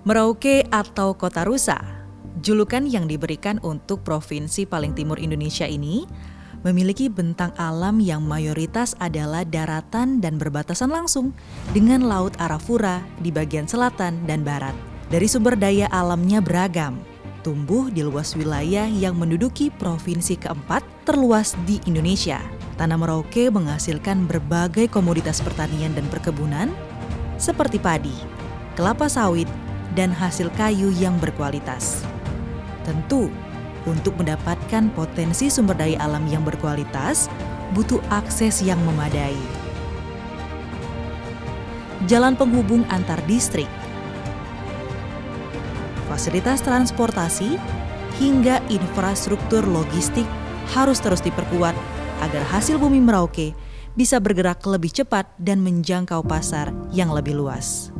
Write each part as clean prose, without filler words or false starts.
Merauke atau Kota Rusa, julukan yang diberikan untuk provinsi paling timur Indonesia ini, memiliki bentang alam yang mayoritas adalah daratan dan berbatasan langsung dengan Laut Arafura di bagian selatan dan barat. Dari sumber daya alamnya beragam, tumbuh di luas wilayah yang menduduki provinsi keempat terluas di Indonesia. Tanah Merauke menghasilkan berbagai komoditas pertanian dan perkebunan seperti padi, kelapa sawit, dan hasil kayu yang berkualitas. Tentu, untuk mendapatkan potensi sumber daya alam yang berkualitas, butuh akses yang memadai. Jalan penghubung antar distrik, fasilitas transportasi, hingga infrastruktur logistik harus terus diperkuat agar hasil bumi Merauke bisa bergerak lebih cepat dan menjangkau pasar yang lebih luas.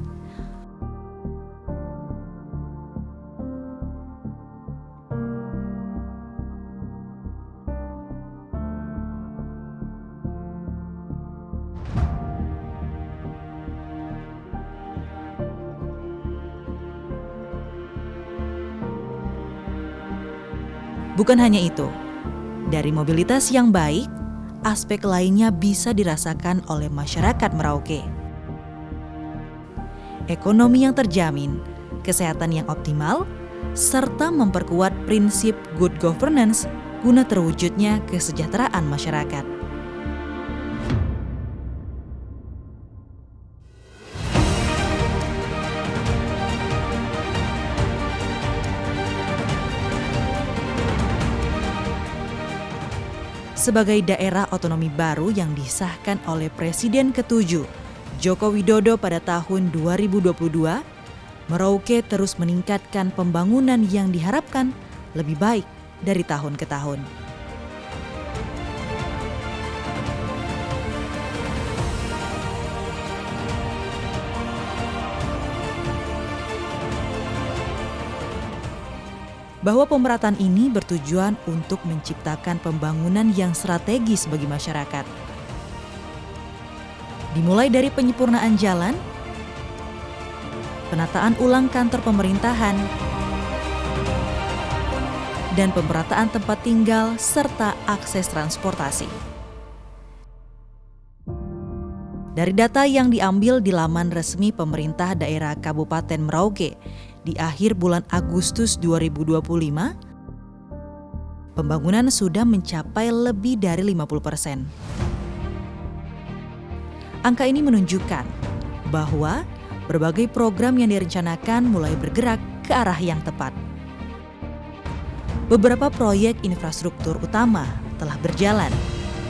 Bukan hanya itu, dari mobilitas yang baik, aspek lainnya bisa dirasakan oleh masyarakat Merauke. Ekonomi yang terjamin, kesehatan yang optimal, serta memperkuat prinsip good governance guna terwujudnya kesejahteraan masyarakat. Sebagai daerah otonomi baru yang disahkan oleh Presiden ke-7 Joko Widodo pada tahun 2022, Merauke terus meningkatkan pembangunan yang diharapkan lebih baik dari tahun ke tahun. Bahwa pemerataan ini bertujuan untuk menciptakan pembangunan yang strategis bagi masyarakat. Dimulai dari penyempurnaan jalan, penataan ulang kantor pemerintahan, dan pemerataan tempat tinggal serta akses transportasi. Dari data yang diambil di laman resmi pemerintah daerah Kabupaten Merauke, di akhir bulan Agustus 2025, pembangunan sudah mencapai lebih dari 50%. Angka ini menunjukkan bahwa berbagai program yang direncanakan mulai bergerak ke arah yang tepat. Beberapa proyek infrastruktur utama telah berjalan,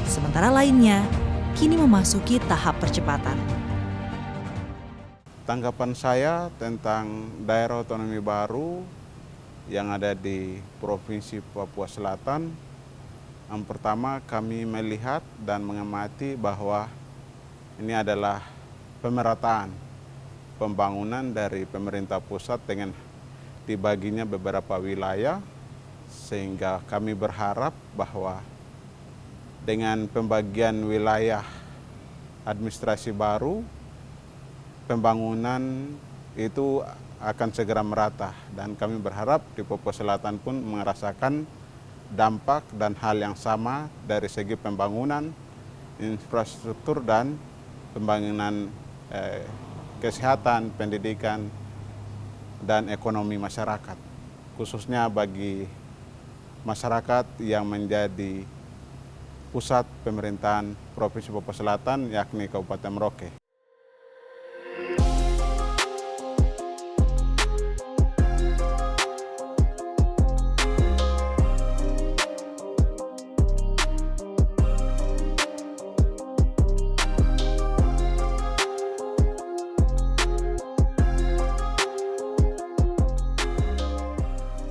sementara lainnya kini memasuki tahap percepatan. Tanggapan saya tentang daerah otonomi baru yang ada di Provinsi Papua Selatan, yang pertama kami melihat dan mengamati bahwa ini adalah pemerataan pembangunan dari pemerintah pusat dengan dibaginya beberapa wilayah, sehingga kami berharap bahwa dengan pembagian wilayah administrasi baru, pembangunan itu akan segera merata, dan kami berharap di Papua Selatan pun merasakan dampak dan hal yang sama dari segi pembangunan, infrastruktur, dan pembangunan kesehatan, pendidikan, dan ekonomi masyarakat, khususnya bagi masyarakat yang menjadi pusat pemerintahan Provinsi Papua Selatan, yakni Kabupaten Merauke.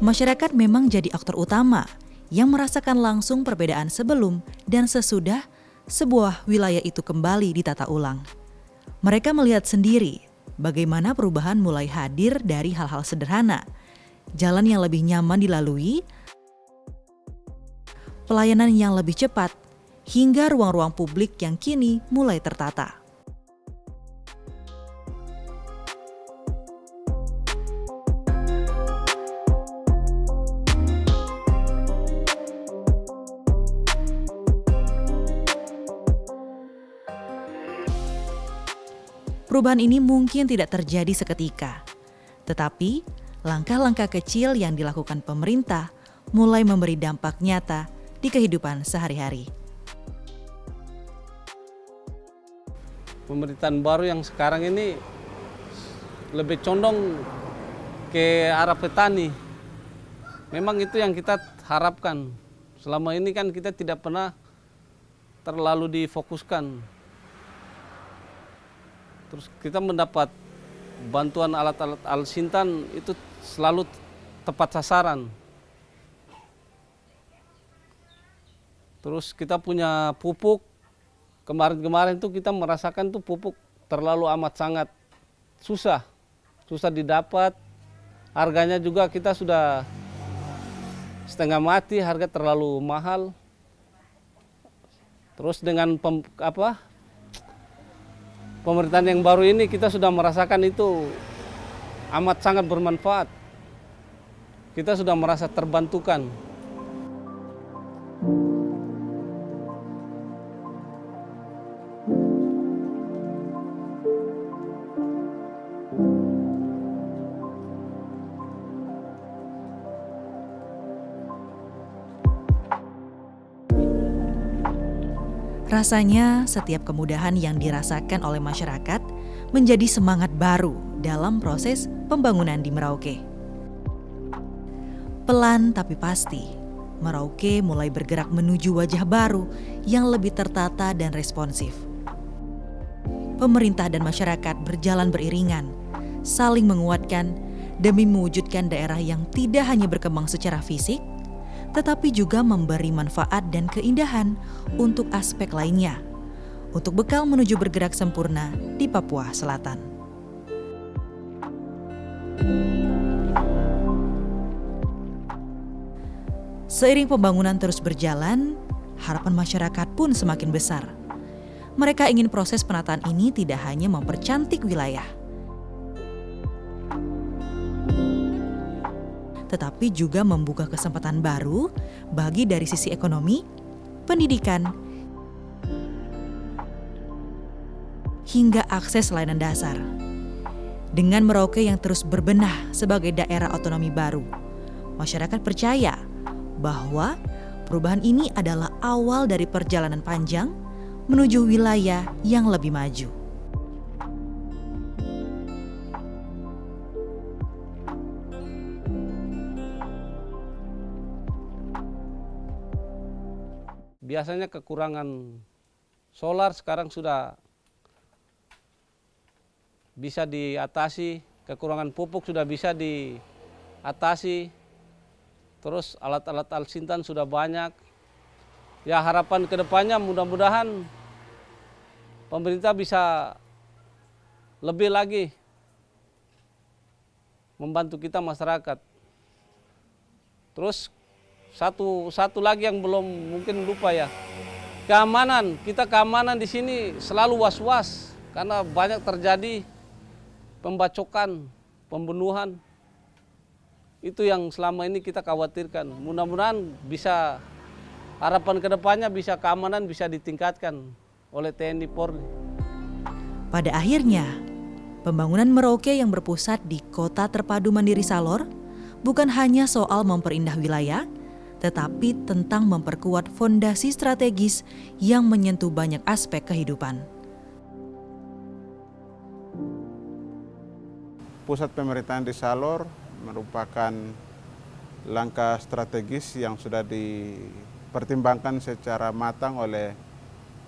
Masyarakat memang jadi aktor utama yang merasakan langsung perbedaan sebelum dan sesudah sebuah wilayah itu kembali ditata ulang. Mereka melihat sendiri bagaimana perubahan mulai hadir dari hal-hal sederhana, jalan yang lebih nyaman dilalui, pelayanan yang lebih cepat, hingga ruang-ruang publik yang kini mulai tertata. Perubahan ini mungkin tidak terjadi seketika, tetapi langkah-langkah kecil yang dilakukan pemerintah mulai memberi dampak nyata di kehidupan sehari-hari. Pemerintahan baru yang sekarang ini lebih condong ke arah petani. Memang itu yang kita harapkan. Selama ini kan kita tidak pernah terlalu difokuskan. Terus kita mendapat bantuan alat-alat Al-Sintan itu selalu tepat sasaran. Terus kita punya pupuk, kemarin-kemarin tuh kita merasakan tuh pupuk terlalu amat sangat susah didapat. Harganya juga kita sudah setengah mati, harga terlalu mahal. Terus dengan pemerintahan yang baru ini kita sudah merasakan itu amat sangat bermanfaat. Kita sudah merasa terbantukan. Rasanya setiap kemudahan yang dirasakan oleh masyarakat menjadi semangat baru dalam proses pembangunan di Merauke. Pelan tapi pasti, Merauke mulai bergerak menuju wajah baru yang lebih tertata dan responsif. Pemerintah dan masyarakat berjalan beriringan, saling menguatkan demi mewujudkan daerah yang tidak hanya berkembang secara fisik, tetapi juga memberi manfaat dan keindahan untuk aspek lainnya, untuk bekal menuju bergerak sempurna di Papua Selatan. Seiring pembangunan terus berjalan, harapan masyarakat pun semakin besar. Mereka ingin proses penataan ini tidak hanya mempercantik wilayah, tetapi juga membuka kesempatan baru bagi dari sisi ekonomi, pendidikan, hingga akses layanan dasar. Dengan Merauke yang terus berbenah sebagai daerah otonomi baru, masyarakat percaya bahwa perubahan ini adalah awal dari perjalanan panjang menuju wilayah yang lebih maju. Biasanya kekurangan solar sekarang sudah bisa diatasi, kekurangan pupuk sudah bisa diatasi, terus alat-alat Al-Sintan sudah banyak. Ya harapan kedepannya mudah-mudahan pemerintah bisa lebih lagi membantu kita masyarakat. Terus satu lagi yang belum mungkin lupa ya, keamanan. Kita keamanan di sini selalu was-was karena banyak terjadi pembacokan, pembunuhan. Itu yang selama ini kita khawatirkan. Mudah-mudahan bisa, harapan kedepannya bisa keamanan bisa ditingkatkan oleh TNI Polri. Pada akhirnya, pembangunan Merauke yang berpusat di Kota Terpadu Mandiri Salor bukan hanya soal memperindah wilayah, tetapi tentang memperkuat fondasi strategis yang menyentuh banyak aspek kehidupan. Pusat pemerintahan di Salor merupakan langkah strategis yang sudah dipertimbangkan secara matang oleh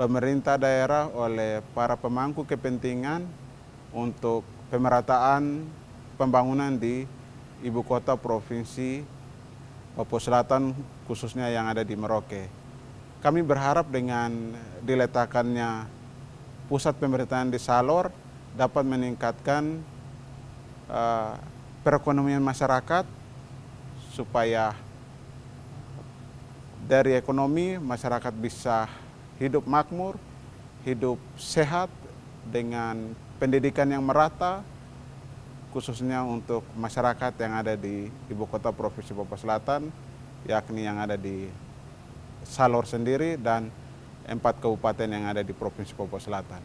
pemerintah daerah, oleh para pemangku kepentingan untuk pemerataan pembangunan di ibu kota provinsi Papua Selatan, khususnya yang ada di Merauke. Kami berharap dengan diletakkannya pusat pemerintahan di Salor dapat meningkatkan perekonomian masyarakat, supaya dari ekonomi masyarakat bisa hidup makmur, hidup sehat dengan pendidikan yang merata, khususnya untuk masyarakat yang ada di ibu kota provinsi Papua Selatan, yakni yang ada di Salor sendiri dan 4 kabupaten yang ada di provinsi Papua Selatan.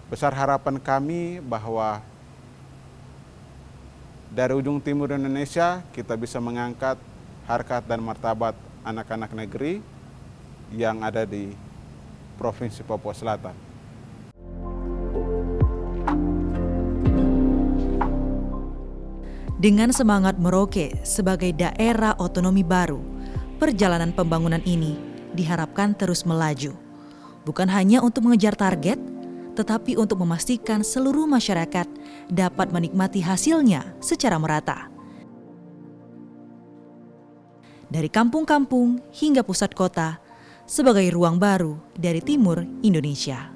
Besar harapan kami bahwa dari ujung timur Indonesia kita bisa mengangkat harkat dan martabat anak-anak negeri yang ada di Provinsi Papua Selatan. Dengan semangat Merauke sebagai daerah otonomi baru, perjalanan pembangunan ini diharapkan terus melaju. Bukan hanya untuk mengejar target, tetapi untuk memastikan seluruh masyarakat dapat menikmati hasilnya secara merata. Dari kampung-kampung hingga pusat kota, sebagai ruang baru dari timur Indonesia.